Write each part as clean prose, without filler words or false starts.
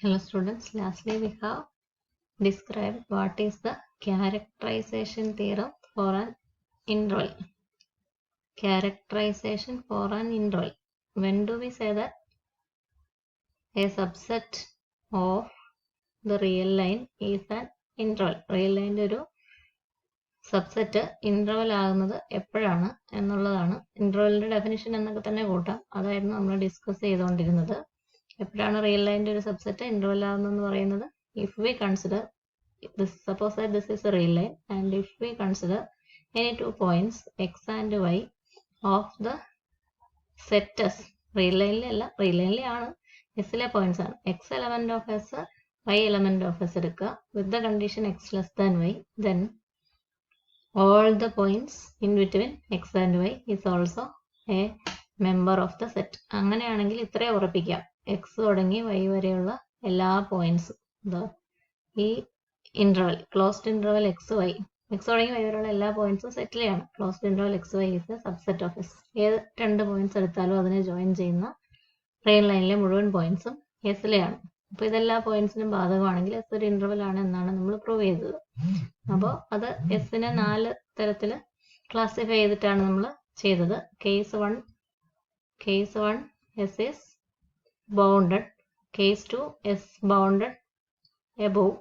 Hello students, lastly we have described what is the characterization theorem for an interval. Characterization for an interval. When do we say that a subset of the real line is an interval? Real line ഒരു subset interval ആകുന്നത് എപ്പോഴാണ് എന്നുള്ളതാണ്. ഇന്റർവെലിന്റെ definition എന്നൊക്കെ തന്നെ കൂട്ടാം. അതായിരുന്നു നമ്മൾ discuss ചെയ്തുകൊണ്ടിരുന്നത്. എപ്പോഴാണ് റിയൽ ലൈനിന്റെ ഒരു സബ്സെറ്റ് ഇന്റർവൽ ആകുന്നതെന്ന് പറയുന്നത്, if we consider this, suppose that this is a real line and if we consider any 2 points x and y of the set S, real line അല്ല, real line ആണ്, s ലെ points ആണ്, x element of s, y element of s എടുക്കുക with the condition x less than y, then all the points in between x and y is also a member of the set. അങ്ങനെയാണെങ്കിൽ ഇത്രേ ഉറപ്പിക്കാം, x തുടങ്ങി y വരെയുള്ള എല്ലാ പോയിന്റ്സും ഈ interval, closed interval x തുടങ്ങി y വരെയുള്ള എല്ലാ പോയിന്റ്സും സെറ്റിലെയാണ്. Closed interval x y is a subset of S. ഏത് 2 പോയിന്റ്സ് എടുത്താലും അതിനെ ജോയിൻ ചെയ്യുന്ന റിയൽ ലൈനിലെ മുഴുവൻ പോയിന്റ്സും എസിലെയാണ്. അപ്പൊ ഇതെല്ലാ പോയിന്റ്സിനും ബാധകമാണെങ്കിൽ എസ് ഒരു ഇന്റർവൽ ആണ് എന്നാണ് നമ്മൾ പ്രൂവ് ചെയ്തത്. അപ്പോൾ അത് എസിനെ 4 തരത്തിൽ ക്ലാസിഫൈ ചെയ്തിട്ടാണ് നമ്മൾ ചെയ്തത്. Case 1 S is bounded, case 2 S bounded above,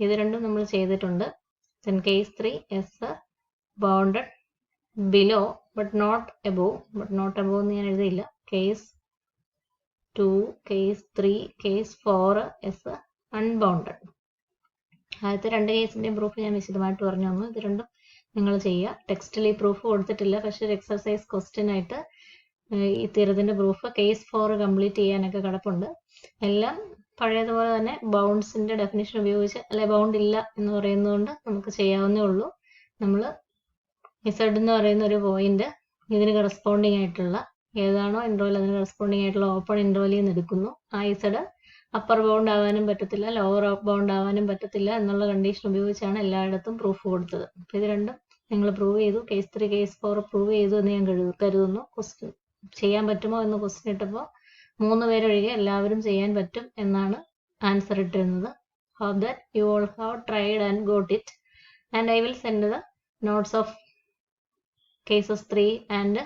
ഇത് രണ്ടും നമ്മൾ ചെയ്തിട്ടുണ്ട്. then case 3 S bounded below but not above, എന്ന് ഞാൻ എഴുതിയില്ല. Case 2, case 3, case 4 S unbounded. ആദ്യത്തെ 2 കേസിന്റെയും പ്രൂഫ് ഞാൻ വിശദമായിട്ട് പറഞ്ഞു തന്നു. ഇത് രണ്ടും നിങ്ങൾ ചെയ്യുക. ടെക്സ്റ്റിൽ ഈ പ്രൂഫ് കൊടുത്തിട്ടില്ല, പക്ഷെ ഒരു എക്സർസൈസ് ക്വസ്റ്റ്യൻ ആയിട്ട് ഈ തീരത്തിന്റെ പ്രൂഫ് കേസ് 4 കംപ്ലീറ്റ് ചെയ്യാനൊക്കെ കിടപ്പുണ്ട്. എല്ലാം പഴയതുപോലെ തന്നെ ബൗണ്ട്സിന്റെ ഡെഫിനിഷൻ ഉപയോഗിച്ച്, അല്ലെ ബൗണ്ട് ഇല്ല എന്ന് പറയുന്നതുകൊണ്ട് നമുക്ക് ചെയ്യാവുന്നേ ഉള്ളൂ. നമ്മൾ ഇസഡ് എന്ന് പറയുന്ന ഒരു പോയിന്റ് ഇതിന് കറസ്പോണ്ടിങ് ആയിട്ടുള്ള ഏതാണോ ഇന്റർവൽ അതിന് കറസ്പോണ്ടിങ് ആയിട്ടുള്ള ഓപ്പൺ ഇന്റർവലിൽ നിന്ന് എടുക്കുന്നു. ആ ഇസഡ് അപ്പർ ബൗണ്ട് ആവാനും പറ്റത്തില്ല, ലോവർ ബൗണ്ട് ആവാനും പറ്റത്തില്ല എന്നുള്ള കണ്ടീഷൻ ഉപയോഗിച്ചാണ് എല്ലായിടത്തും പ്രൂഫ് കൊടുത്തത്. അപ്പൊ ഇത് രണ്ടും നിങ്ങൾ പ്രൂവ് ചെയ്തു. കേസ് 3 കേസ് 4 പ്രൂവ് ചെയ്തു എന്ന് ഞാൻ കരുതുന്നു. ക്വസ്റ്റ്യൻ ചെയ്യാൻ പറ്റുമോ എന്ന് ക്വസ്റ്റ്യൻ ഇട്ടപ്പോൾ 3 പേരൊഴികെ എല്ലാവരും ചെയ്യാൻ പറ്റും എന്നാണ് answer ഇട്ടിരുന്നത്. hope that you all have tried and got it, and I will send the notes of cases 3 and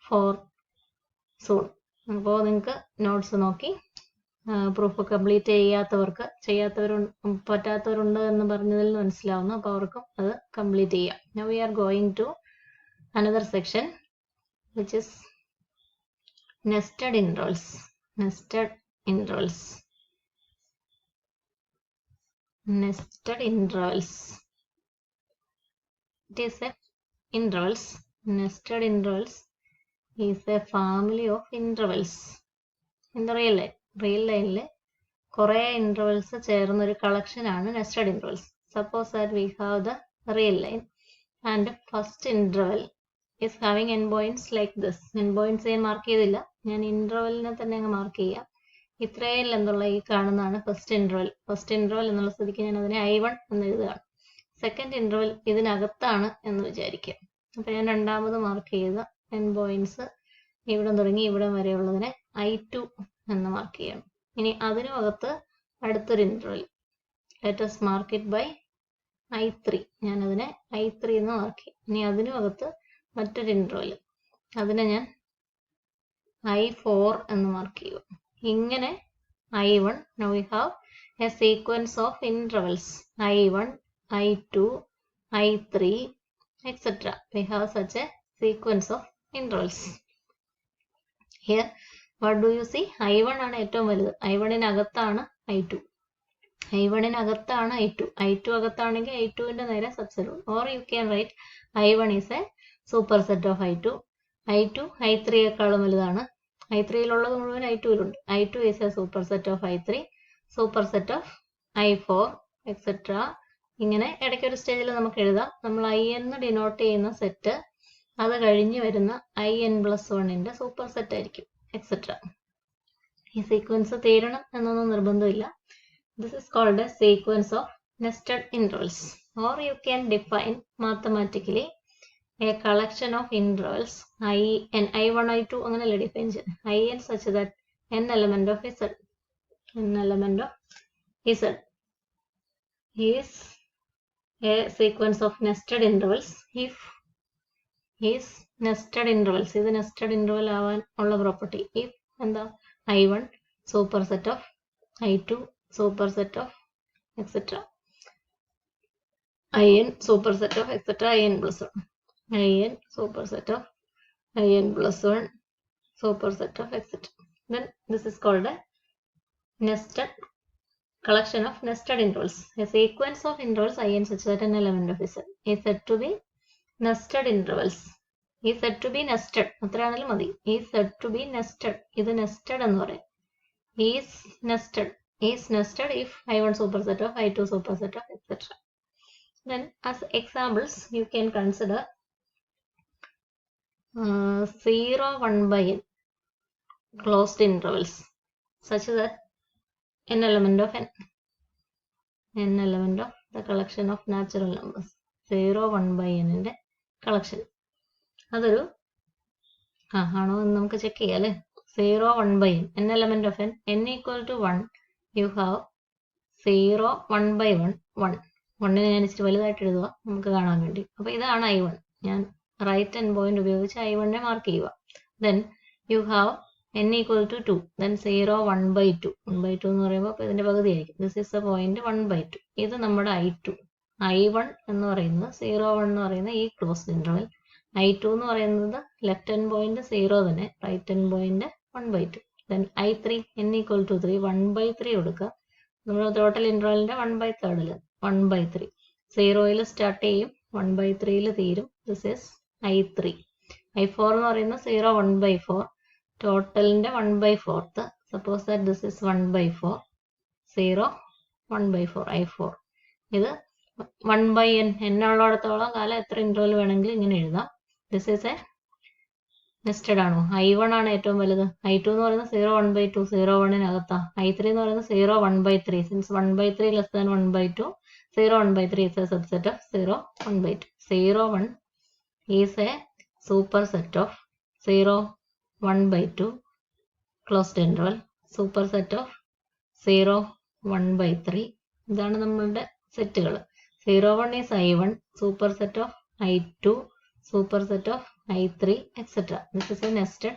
4 soon. അപ്പോൾ നിങ്ങൾക്ക് നോട്ട്സ് നോക്കി പ്രൂഫ് കംപ്ലീറ്റ് പറ്റാത്തവരുണ്ട് എന്ന് പറഞ്ഞതിൽ നിന്ന് മനസ്സിലാവുന്നു. അപ്പോൾ അവർക്കും അത് കംപ്ലീറ്റ് ചെയ്യാം. Now we are going to another section which is nested intervals. Nested intervals. It is a intervals. Nested intervals is a family of intervals in the real line. Real line കുറെ intervals ചേർന്ന ഒരു collection ആണ് nested intervals. Suppose that we have the real line and first interval is having n points like this. n points ഞാൻ mark ചെയ്തില്ല, ഞാൻ ഇന്റർവെലിനെ തന്നെ അങ്ങ് mark ചെയ്യാം. ഇത്രയും ലെന്തുള്ള ഈ കാണുന്നതാണ് ഫസ്റ്റ് ഇന്റർവൽ. ഫസ്റ്റ് ഇന്റർവൽ എന്നുള്ള സ്ഥിതിക്ക് ഞാൻ അതിനെ I1 എന്ന് എഴുതുകയാണ്. സെക്കൻഡ് ഇന്റർവൽ ഇതിനകത്താണ് എന്ന് വിചാരിക്കുക. അപ്പൊ ഞാൻ രണ്ടാമത് മാർക്ക് ചെയ്ത n പോയിന്റ്സ് ഇവിടെ തുടങ്ങി ഇവിടെ വരെയുള്ളതിനെ I2 എന്ന് മാർക്ക് ചെയ്യണം. ഇനി അതിനകത്ത് അടുത്തൊരു interval, let us mark it by I3. ഞാൻ അതിനെ I3 എന്ന് മാർക്ക് ചെയ്യും. ഇനി അതിനകത്ത് മറ്റൊരു ഇന്റർവൽ, അതിനെ ഞാൻ I4 എന്ന് മാർക്ക് ചെയ്യും. ഇങ്ങനെ I1. Now we have a sequence of intervals I1, I2, I3, etc. We have such a sequence of intervals. Here what do you see? I1 ആണ് ഏറ്റവും വലുത്. I1-നകത്താണ് I2. I1-നകത്താണ് I2. I2 അകത്താണെങ്കിൽ I2-ന്റെ നേരെ subset. Or you can write I1 is a superset of I2. I2 I3-യേക്കാളും വലുതാണ്. I3-യിലുള്ളത് മുഴുവൻ I2-യിലുണ്ട്. I2 is a superset of I3, superset of I4, etc. ഇങ്ങനെ ഇടയ്ക്ക് ഒരു സ്റ്റേജിൽ നമുക്ക് എഴുതാം. നമ്മൾ I എന്ന് ഡിനോട്ട് ചെയ്യുന്ന സെറ്റ് അത് കഴിഞ്ഞ് വരുന്ന IN+1-ന്റെ സൂപ്പർ സെറ്റ് ആയിരിക്കും, എക്സെട്ര. ഈ സീക്വൻസ് തീരണം എന്നൊന്നും നിർബന്ധമില്ല. This is called a sequence of nested intervals. Or you can define mathematically a collection of intervals I1, I2 അങ്ങനെയല്ല ഡിഫൈൻ ചെയ്യുന്നത്. IN such that n element of Z. n element of Z is a sequence of nested intervals if is nested intervals. ഇത് nested interval ആവാൻ ഉള്ള property. If എന്താ I1 superset of I2 superset of etc. In superset of etc. In plus 1. In superset of in plus 1 superset of etc. Then this is called a nested collection of nested intervals. A sequence of intervals in such that an element of Z is said to be nested intervals. Is said to be nested. അത്രയാണെങ്കിലും മതി. Is said to be nested. ഇത് nested എന്ന് പറയും. Is nested. Is nested if I1 superset of I2 superset of etc. Then as examples you can consider 0, 1 by n closed intervals such that n element of n element of the collection of natural numbers. 0, 1 by n ന്റെ collection. അതൊരു ആണോ എന്ന് നമുക്ക് check ചെയ്യാം അല്ലേ. 0, 1 by n element of n equal to 1 you have 0, 1 by 1 1. 1നെ ഞാൻ ഇച്ചിരി വലുതായിട്ട് എഴുതുക നമുക്ക് കാണാൻ വേണ്ടി. അപ്പോൾ ഇതാണ് I1. ഞാൻ റൈറ്റ് എൻഡ് പോയിന്റ് ഉപയോഗിച്ച് I1നെ മാർക്ക് ചെയ്യുക. Then you have n equal to 2. Then 0, 1 by 2. 1 by 2 എന്ന് പറയുമ്പോൾ അപ്പോൾ ഇതിന്റെ പകുതി ആയിരിക്കും. This is the point 1 by 2. ഇത് നമ്മുടെ I2. I1 എന്ന് പറയുന്നത് 0, 1 എന്ന് പറയുന്ന ഈ ക്ലോസ്ഡ് ഇന്റർവൽ. I2 എന്ന് പറയുന്നത് ലെഫ്റ്റ് എൻഡ് പോയിന്റ് 0 തന്നെ, right end point 1 by 2. Then I3 n equal to 3. 1 by 3 കൊടുക്കുക. നമ്മൾ ടോട്ടൽ ഇന്റർവലിന്റെ 1 by 3 1 by 3. 0യിൽ സ്റ്റാർട്ട് ചെയ്യും, 1 by 3യിൽ തീരും. This is I3. I4 എന്ന് പറയുന്നത് 0, 1 by 4. ടോട്ടലിന്റെ 1 by 4th. Suppose that this is 1 by 4. 0, 1 by 4. I4. ഇത് 1 by n ഉള്ളിടത്തോളം കാലം എത്ര ഇന്റർവൽ വേണമെങ്കിലും ഇങ്ങനെ എഴുതാം. This is a nested ആണോ? I1 ആണ് ഏറ്റവും വലുത്. I2 എന്ന് പറയുന്നത് 0, 1 by 2. 0, 1-നകത്താ. I3 എന്ന് പറയുന്നത് 0, 1 by 3. Since 1 by 3 less than 1 by 2, 0, 1 by 3 is a subset of 0, 1 by 2. 0, 1 is a superset of 0, 1 by 2 closed interval. Superset of 0, 1 by 3. ഇതാണ് നമ്മളുടെ സെറ്റുകൾ. 0, 1 is I1, superset of I2, superset of I3, etc. This is a nested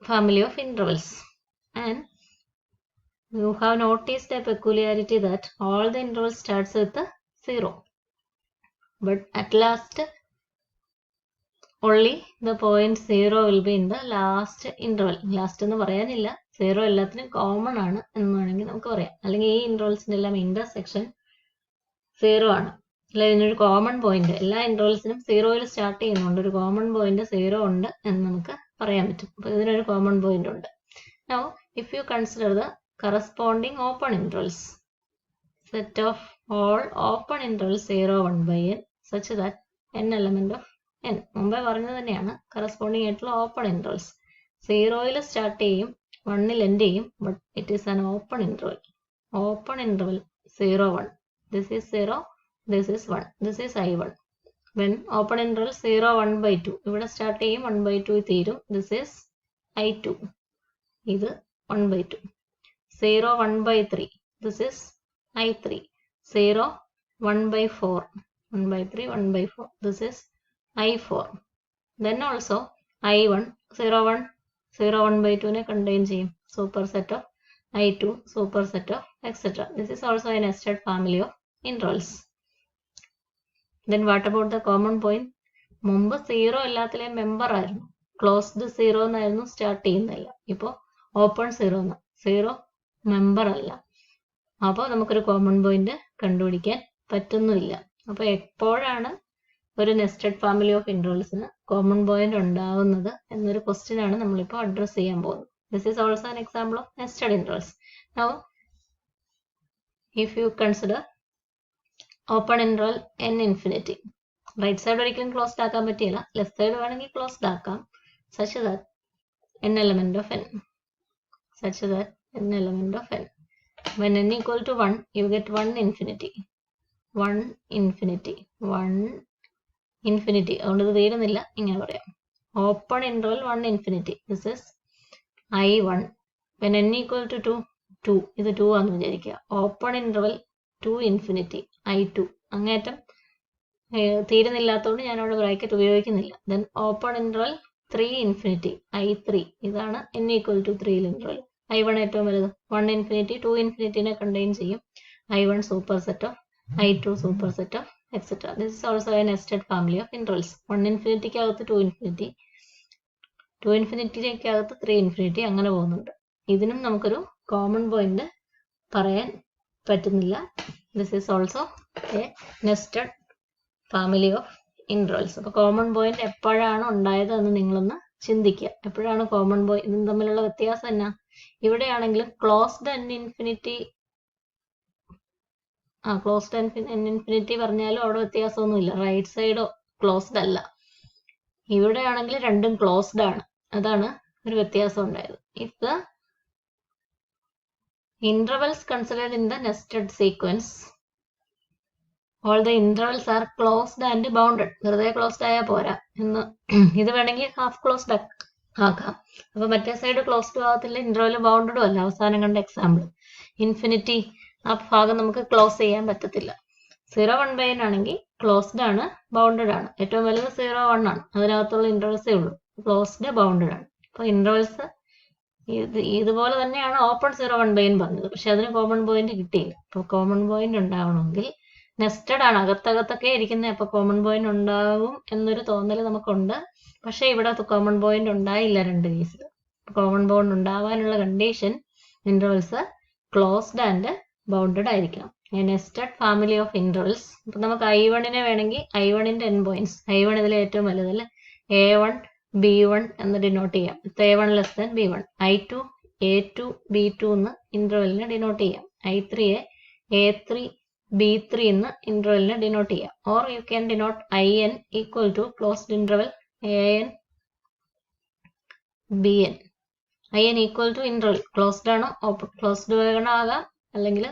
family of intervals. And you have noticed a peculiarity that all the intervals starts with 0. But at last, only the point 0 will be in the last interval. Last എന്ന് പറയാനില്ല, 0 എല്ലാത്തിനും common ആണ് എന്ന് വേണമെങ്കിൽ നമുക്ക് പറയാം. അല്ലെങ്കിൽ ഈ ഇന്റർവൽസിന്റെ എല്ലാം ഇന്റർസെക്ഷൻ 0 ആണ്. അല്ല, ഇതിനൊരു കോമൺ പോയിന്റ് എല്ലാ ഇന്റർവൽസിനും 0യിൽ സ്റ്റാർട്ട് ചെയ്യുന്നുണ്ട്. ഒരു കോമൺ പോയിന്റ് 0 ഉണ്ട് എന്ന് നമുക്ക് പറയാൻ പറ്റും. അപ്പോൾ ഇതിനൊരു കോമൺ പോയിന്റ് ഉണ്ട്. Now, if you consider the corresponding open intervals, set of all open intervals 0, 1 by n such that n element of n. മുമ്പേ പറഞ്ഞത് തന്നെയാണ് കറസ്പോണ്ടിങ് ആയിട്ടുള്ള ഓപ്പൺ ഇന്റർവൽസ്. 0യിൽ സ്റ്റാർട്ട് ചെയ്യും, 1ൽ എൻഡ് ചെയ്യും, but it is an open interval. Open interval 0, 1. This is 0, this is 1. This is I1. When open interval 0, 1 by 2. ഇവിടെ start ചെയ്യും, 1 by 2 തീരും. This is I2. ഇത് 1 by 2. 0, 1 by 3. This is I3. 0, 1 by 4. 1 by 3, 1 by 4. This is I4. Then also I1, 0, 1. 0, 1 by 2 നെ contain ചെയ്യും. Superset of I2, superset of etc. This is also a nested family of intervals. Then what about the common point? മുമ്പ് 0 എല്ലാത്തിലെയും member ആയിരുന്നു. Closed 0 എന്നായിരുന്നു start ചെയ്യുന്നില്ല. ഇപ്പോൾ open 0 എന്നാ. 0 member അല്ല. അപ്പോൾ നമുക്കൊരു കോമൺ പോയിന്റ് കണ്ടുപിടിക്കാൻ പറ്റുന്നില്ല. അപ്പോൾ എപ്പോഴാണ് ഒരു നെസ്റ്റഡ് ഫാമിലി ഓഫ് ഇന്റർവൽസിന് കോമൺ പോയിന്റ് ഉണ്ടാവുന്നത് എന്നൊരു ക്വസ്റ്റ്യൻ ആണ് നമ്മളിപ്പോൾ അഡ്രസ് ചെയ്യാൻ പോകുന്നത്. This is also an example of nested intervals. Now if you consider open interval n infinity. Right side ഒരിക്കലും ക്ലോസ്ഡ് ആക്കാൻ പറ്റില്ല, ലെഫ്റ്റ് സൈഡ് വേണമെങ്കിൽ ക്ലോസ്ഡ് ആക്കാം. Such that n element of n. Such that n element of n. When n equal to 1, you get 1 infinity. 1 infinity. 1 infinity. അതുകൊണ്ട് ഇത് തീരുന്നില്ല, ഇങ്ങനെ പറയാം. Open interval 1 infinity. This is I1. when n equal to 2 ഇത് 2 ആണെന്ന് വിചാരിക്കുക. Open interval to infinity I2 അങ്ങേറ്റം തീരുന്നില്ലാത്തതുകൊണ്ട് ഞാൻ അവിടെ ബ്രാക്കറ്റ് ഉപയോഗിക്കുന്നില്ല. Then open interval 3 infinity I3 ഇതാണ് n equal to 3 interval. I1 ഏറ്റവും വലുത് 1 ഇൻഫിനിറ്റി 2 ഇൻഫിനിറ്റിനെ കണ്ടെയ്ൻ ചെയ്യും. I1 super set of I2 super set of etcetera. This is also A nested family of intervals. 1 ഇൻഫിനിറ്റിക്കകത്ത് 2 infinity, 2 ഇൻഫിനിറ്റിക്കകത്ത് 3 infinity, അങ്ങനെ പോകുന്നുണ്ട്. ഇതിനും നമുക്കൊരു common point പറയാൻ പറ്റുന്നില്ല. This is also A nested family of intervals. അപ്പോൾ common point എപ്പോഴാണ് ഉണ്ടായത് എന്ന് നിങ്ങളൊന്ന് ചിന്തിക്കുക. എപ്പോഴാണ് കോമൺ പോയിന്റ്, ഇതും തമ്മിലുള്ള വ്യത്യാസം എന്നാ? ഇവിടെയാണെങ്കിലും closed n infinity closed n infinity പറഞ്ഞാലും അവിടെ വ്യത്യാസമൊന്നുമില്ല. റൈറ്റ് സൈഡ് ക്ലോസ്ഡ് അല്ല. ഇവിടെയാണെങ്കിൽ രണ്ടും ക്ലോസ്ഡ് ആണ്. അതാണ് ഒരു വ്യത്യാസം ഉണ്ടായത്. If the intervals considered in the nested sequence, all the intervals are closed and bounded. വെറുതെ ക്ലോസ്ഡ് ആയാൽ പോരാ എന്ന്, ഇത് വേണമെങ്കിൽ ഹാഫ് ക്ലോസ്ഡ് ആക്കാം. അപ്പൊ മറ്റേ സൈഡ് ക്ലോസ്ഡ് ആകത്തില്ല, ഇന്റർവൽ ബൗണ്ടഡും അല്ല. അവസാനം കണ്ട എക്സാമ്പിൾ ഇൻഫിനിറ്റി, ആ ഭാഗം നമുക്ക് ക്ലോസ് ചെയ്യാൻ പറ്റത്തില്ല. 0-1/n ആണെങ്കിൽ ക്ലോസ്ഡ് ആണ്, ബൗണ്ടഡ് ആണ്. ഏറ്റവും വലുത് 0-1 ആണ്. അതിനകത്തുള്ള ഇന്റർവൽസേ ഉള്ളൂ. ക്ലോസ്ഡ് ബൗണ്ടഡ് ആണ്. അപ്പൊ ഇന്റർവൽസ് ഇതുപോലെ തന്നെയാണ് ഓപ്പൺ 0-1/n പറഞ്ഞത്. പക്ഷെ അതിന് കോമൺ പോയിന്റ് കിട്ടിയില്ല. അപ്പൊ കോമൺ പോയിന്റ് ഉണ്ടാവണമെങ്കിൽ നെസ്റ്റഡ് ആണ്, അകത്തകത്തൊക്കെ ഇരിക്കുന്നത്. അപ്പൊ കോമൺ പോയിന്റ് ഉണ്ടാവും എന്നൊരു തോന്നൽ നമുക്കുണ്ട്. പക്ഷെ ഇവിടെ കോമൺ പോയിന്റ് ഉണ്ടായില്ല രണ്ട് കേസിൽ. കോമൺ പോയിന്റ് ഉണ്ടാവാനുള്ള condition intervals closed and bounded ആയിരിക്കണം. Nested family of intervals. അപ്പൊ നമുക്ക് I1നെ വേണമെങ്കിൽ I1ന്റെ n പോയിന്റ്സ്, I1 ഇതിലെ ഏറ്റവും വലുതല്ലേ, A1 B1 എന്ന് ഡിനോട്ട് ചെയ്യാം. A1 less than B1. I2 A2 B2 എന്ന് ഇന്റർവെലിനെ ഡിനോട്ട് ചെയ്യാം. I3യെ A3 B3 എന്ന് ഇന്റർവെലിനെ ഡിനോട്ട് ചെയ്യാം. Or you can denote IN equal to closed interval AN BN. IN equal to interval closed ആണോ ഓപ്പൺ, ക്ലോസ്ഡ് വേണം ആകാം, അല്ലെങ്കിൽ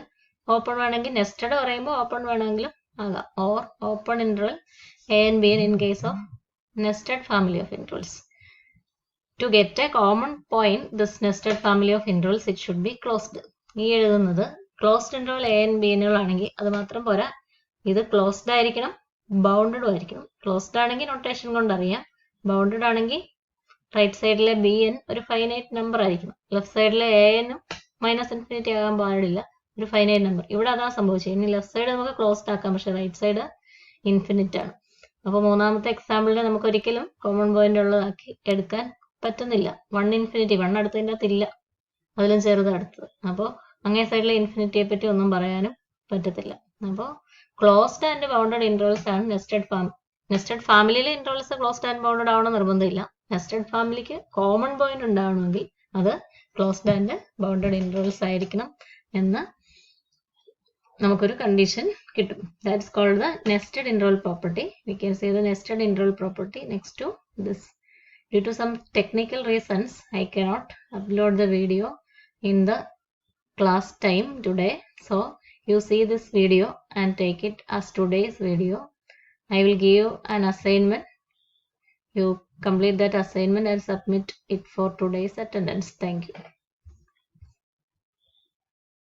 ഓപ്പൺ വേണമെങ്കിൽ, നെസ്റ്റഡ് പറയുമ്പോൾ ഓപ്പൺ വേണമെങ്കിലും ആകാം. Or open interval AN BN in case of nested family of intervals. To get a common point, this nested family of intervals, it should be closed. ഈ എഴുതുന്നത് closed interval AN BN ആണെങ്കിൽ അത് മാത്രം പോരാ, ഇത് closed ആയിരിക്കണം, ബൗണ്ടഡും ആയിരിക്കണം. Closed ആണെങ്കിൽ നൊട്ടേഷൻ കൊണ്ട് അറിയാം. ബൗണ്ടഡ് ആണെങ്കിൽ റൈറ്റ് സൈഡിലെ BN ഒരു ഫൈനൈറ്റ് നമ്പർ ആയിരിക്കണം. ലെഫ്റ്റ് സൈഡിലെ ANഉം -∞ ആകാൻ പാടില്ല, ഒരു ഫൈനൈറ്റ് നമ്പർ. ഇവിടെ അതാ സംഭവിച്ചത്. ഇനി ലെഫ്റ്റ് സൈഡ് നമുക്ക് ക്ലോസ്ഡ് ആക്കാം, പക്ഷെ റൈറ്റ് സൈഡ് ഇൻഫിനിറ്റ് ആണ്. അപ്പോൾ മൂന്നാമത്തെ എക്സാമ്പിളിനെ നമുക്ക് ഒരിക്കലും കോമൺ പോയിന്റ് ഉള്ളതാക്കി എടുക്കാൻ പറ്റുന്നില്ല. 1 ഇൻഫിനിറ്റി, 1 അടുത്തതിൻ്റെ അകത്തില്ല, അതിലും ചെറുത് അടുത്തത്. അപ്പോൾ അങ്ങേ സൈഡിലെ ഇൻഫിനിറ്റിയെ പറ്റി ഒന്നും പറയാനും പറ്റത്തില്ല. അപ്പോൾ ക്ലോസ്ഡ് ആൻഡ് ബൗണ്ടഡ് ഇന്റർവൽസ് ആണ് നെസ്റ്റഡ് ഫാമിലി. നെസ്റ്റഡ് ഫാമിലിയിലെ ഇന്റർവൽസ് ക്ലോസ്ഡ് ആൻഡ് ബൗണ്ടഡ് ആവണം നിർബന്ധമില്ല. നെസ്റ്റഡ് ഫാമിലിക്ക് കോമൺ പോയിന്റ് ഉണ്ടാവണമെങ്കിൽ അത് ക്ലോസ്ഡ് ആൻഡ് ബൗണ്ടഡ് ഇന്റർവൽസ് ആയിരിക്കണം എന്ന് നമുക്കൊരു കണ്ടീഷൻ കിട്ടും. That's called the nested interval property. We can say the nested interval property next to this. Due to some technical reasons, I cannot upload the video in the class time today. So you see this video and take it as today's video. I will give you an assignment. You complete that assignment and submit it for today's attendance. Thank you.